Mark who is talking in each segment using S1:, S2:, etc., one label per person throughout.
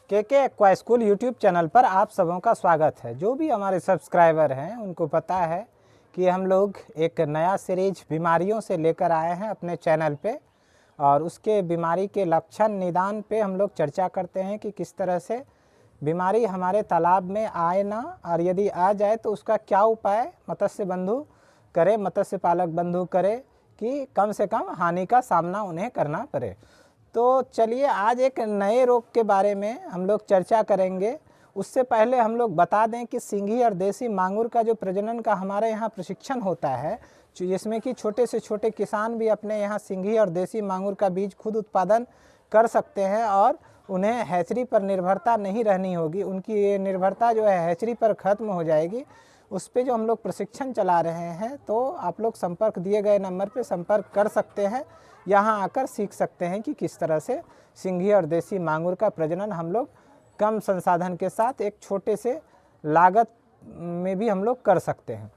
S1: के aqua school YouTube channel पर आप सबों का स्वागत है। जो भी हमारे सब्सक्राइबर हैं उनको पता है कि हम लोग एक नया सीरीज बीमारियों से लेकर आए हैं अपने चैनल पे, और उसके बीमारी के लक्षण निदान पे हम लोग चर्चा करते हैं कि किस तरह से बीमारी हमारे तालाब में आए ना, और यदि आ जाए तो उसका क्या उपाय मत्स्य बंधु करे, मत्स्य पालक बंधु करे कि कम से कम हानि का सामना उन्हें करना पड़े। तो चलिए आज एक नए रोग के बारे में हम लोग चर्चा करेंगे। उससे पहले हम लोग बता दें कि सिंघी और देसी मांगुर का जो प्रजनन का हमारे यहाँ प्रशिक्षण होता है, जिसमें कि छोटे से छोटे किसान भी अपने यहाँ सिंघी और देसी मांगुर का बीज खुद उत्पादन कर सकते हैं और उन्हें हैचरी पर निर्भरता नहीं रहनी होगी। उनकी ये निर्भरता जो है हैचरी पर ख़त्म हो जाएगी। उस पे जो हम लोग प्रशिक्षण चला रहे हैं, तो आप लोग संपर्क दिए गए नंबर पे संपर्क कर सकते हैं। यहाँ आकर सीख सकते हैं कि किस तरह से सिंघी और देसी मांगुर का प्रजनन हम लोग कम संसाधन के साथ एक छोटे से लागत में भी हम लोग कर सकते हैं।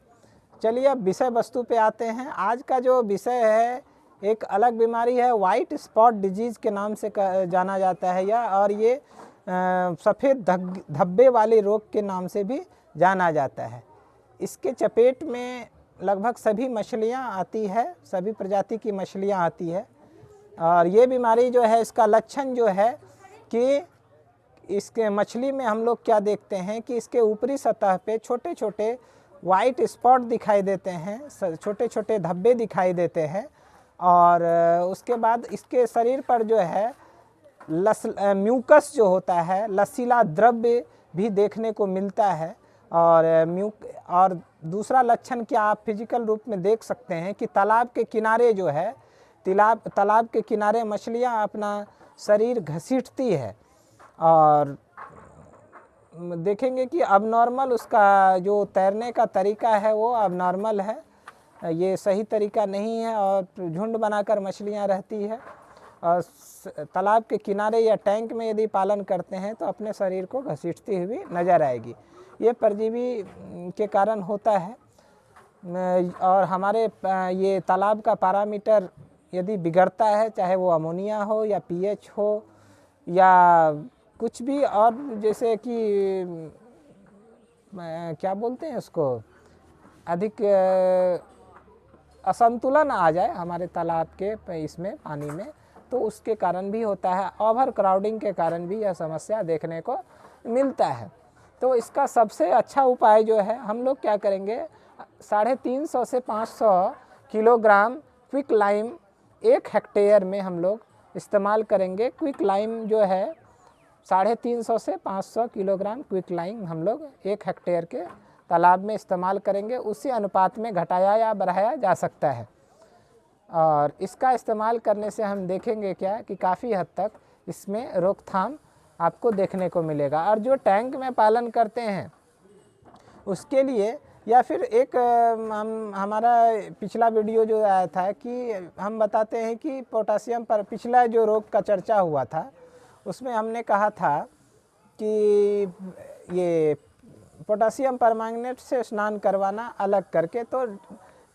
S1: चलिए अब विषय वस्तु पे आते हैं। आज का जो विषय है एक अलग बीमारी है, वाइट स्पॉट डिजीज़ के नाम से जाना जाता है और ये सफ़ेद धब्बे वाले रोग के नाम से भी जाना जाता है। इसके चपेट में लगभग सभी मछलियां आती है, सभी प्रजाति की मछलियां आती है। और ये बीमारी जो है, इसका लक्षण जो है कि इसके मछली में हम लोग क्या देखते हैं कि इसके ऊपरी सतह पे छोटे छोटे वाइट स्पॉट दिखाई देते हैं, छोटे छोटे धब्बे दिखाई देते हैं। और उसके बाद इसके शरीर पर जो है म्यूकस जो होता है, लसीला द्रव्य भी देखने को मिलता है। और दूसरा लक्षण क्या आप फिजिकल रूप में देख सकते हैं कि तालाब के किनारे जो है, तालाब के किनारे मछलियां अपना शरीर घसीटती है और देखेंगे कि अबनॉर्मल उसका जो तैरने का तरीका है वो अबनॉर्मल है, ये सही तरीका नहीं है। और झुंड बनाकर मछलियां रहती है और तालाब के किनारे या टैंक में यदि पालन करते हैं तो अपने शरीर को घसीटती हुई नज़र आएगी। ये परजीवी के कारण होता है। और हमारे ये तालाब का पैरामीटर यदि बिगड़ता है, चाहे वो अमोनिया हो या पीएच हो या कुछ भी, और जैसे कि क्या बोलते हैं उसको, अधिक असंतुलन आ जाए हमारे तालाब के इसमें पानी में, तो उसके कारण भी होता है। ओवर क्राउडिंग के कारण भी यह समस्या देखने को मिलता है। तो इसका सबसे अच्छा उपाय जो है, हम लोग क्या करेंगे, 350 से 500 किलोग्राम क्विक लाइम 1 हेक्टेयर में हम लोग इस्तेमाल करेंगे। क्विक लाइम जो है 350 से 500 किलोग्राम क्विक लाइम हम लोग 1 हेक्टेयर के तालाब में इस्तेमाल करेंगे। उसी अनुपात में घटाया या बढ़ाया जा सकता है। और इसका इस्तेमाल करने से हम देखेंगे क्या कि काफ़ी हद तक इसमें रोकथाम आपको देखने को मिलेगा। और जो टैंक में पालन करते हैं उसके लिए, या फिर एक हमारा पिछला वीडियो जो आया था कि हम बताते हैं कि पोटासियम पर, पिछला जो रोग का चर्चा हुआ था उसमें हमने कहा था कि ये पोटासियम परमैंगनेट से स्नान करवाना अलग करके, तो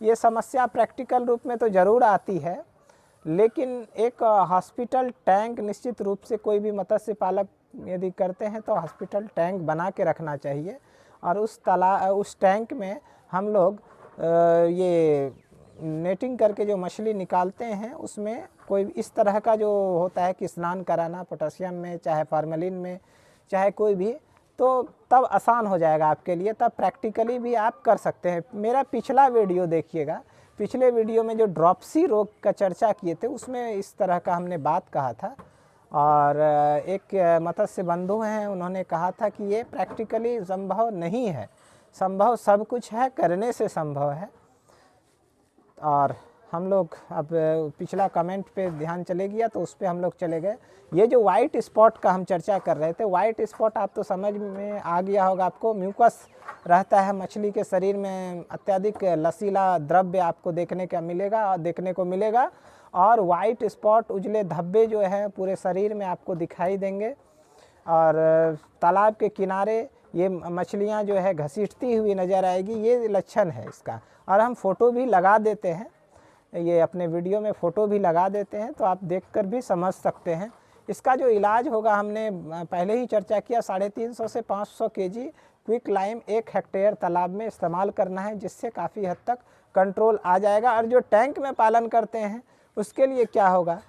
S1: ये समस्या प्रैक्टिकल रूप में तो ज़रूर आती है, लेकिन एक हॉस्पिटल टैंक निश्चित रूप से कोई भी मत्स्य पालक यदि करते हैं तो हॉस्पिटल टैंक बना के रखना चाहिए। और उस टैंक में हम लोग ये नेटिंग करके जो मछली निकालते हैं उसमें कोई इस तरह का जो होता है कि स्नान कराना पोटासियम में, चाहे फार्मेलिन में, चाहे कोई भी, तो तब आसान हो जाएगा आपके लिए, तब प्रैक्टिकली भी आप कर सकते हैं। मेरा पिछला वीडियो देखिएगा, पिछले वीडियो में जो ड्रॉपसी रोग का चर्चा किए थे उसमें इस तरह का हमने बात कहा था। और एक मत्स्य बंधु हैं, उन्होंने कहा था कि ये प्रैक्टिकली संभव नहीं है, संभव सब कुछ है, करने से संभव है। और हम लोग अब पिछला कमेंट पे ध्यान चले गया तो उस पर हम लोग चले गए। ये जो वाइट स्पॉट का हम चर्चा कर रहे थे, वाइट स्पॉट आप तो समझ में आ गया होगा आपको, म्यूकस रहता है मछली के शरीर में, अत्यधिक लसीला द्रव्य आपको देखने को मिलेगा और वाइट स्पॉट, उजले धब्बे जो हैं पूरे शरीर में आपको दिखाई देंगे। और तालाब के किनारे ये मछलियां जो है घसीटती हुई नज़र आएगी, ये लक्षण है इसका। और हम फ़ोटो भी लगा देते हैं, ये अपने वीडियो में फ़ोटो भी लगा देते हैं, तो आप देखकर भी समझ सकते हैं इसका जो इलाज होगा हमने पहले ही चर्चा किया, 350 से 500 केजी क्विक लाइम 1 हेक्टेयर तालाब में इस्तेमाल करना है, जिससे काफ़ी हद तक कंट्रोल आ जाएगा। और जो टैंक में पालन करते हैं उसके लिए क्या होगा,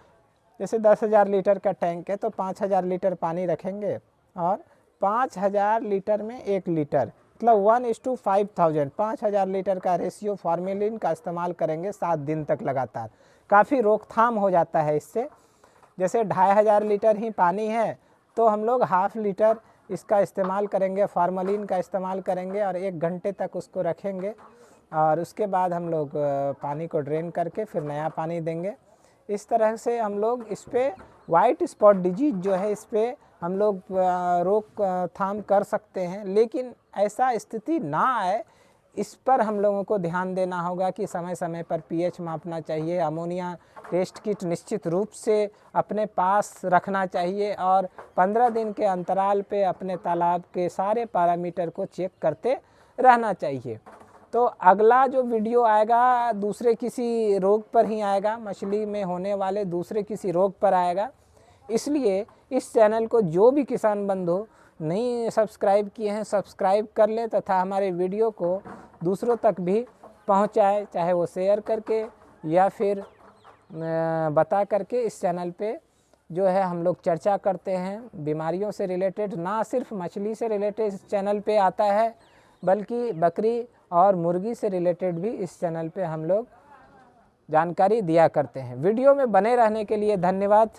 S1: जैसे 10,000 लीटर का टैंक है तो 5,000 लीटर पानी रखेंगे और 5,000 लीटर में 1 लीटर, मतलब 1:5,000, 5,000 लीटर का रेशियो फार्मेलिन का इस्तेमाल करेंगे 7 दिन तक लगातार। काफ़ी रोकथाम हो जाता है इससे। जैसे 2,500 लीटर ही पानी है तो हम लोग 1/2 लीटर इसका इस्तेमाल करेंगे, फार्मेलिन का इस्तेमाल करेंगे और 1 घंटे तक उसको रखेंगे और उसके बाद हम लोग पानी को ड्रेन करके फिर नया पानी देंगे। इस तरह से हम लोग इस पर वाइट स्पॉट डिजीज जो है इस पर हम लोग रोकथाम कर सकते हैं। लेकिन ऐसा स्थिति ना आए इस पर हम लोगों को ध्यान देना होगा कि समय समय पर पीएच मापना चाहिए, अमोनिया टेस्ट किट निश्चित रूप से अपने पास रखना चाहिए और 15 दिन के अंतराल पे अपने तालाब के सारे पैरामीटर को चेक करते रहना चाहिए। तो अगला जो वीडियो आएगा दूसरे किसी रोग पर ही आएगा, मछली में होने वाले दूसरे किसी रोग पर आएगा। इसलिए इस चैनल को जो भी किसान बंधु नहीं सब्सक्राइब किए हैं सब्सक्राइब कर लें तथा हमारे वीडियो को दूसरों तक भी पहुंचाएं, चाहे वो शेयर करके या फिर बता करके। इस चैनल पे जो है हम लोग चर्चा करते हैं बीमारियों से रिलेटेड, ना सिर्फ मछली से रिलेटेड इस चैनल पे आता है बल्कि बकरी और मुर्गी से रिलेटेड भी इस चैनल पे हम लोग जानकारी दिया करते हैं। वीडियो में बने रहने के लिए धन्यवाद।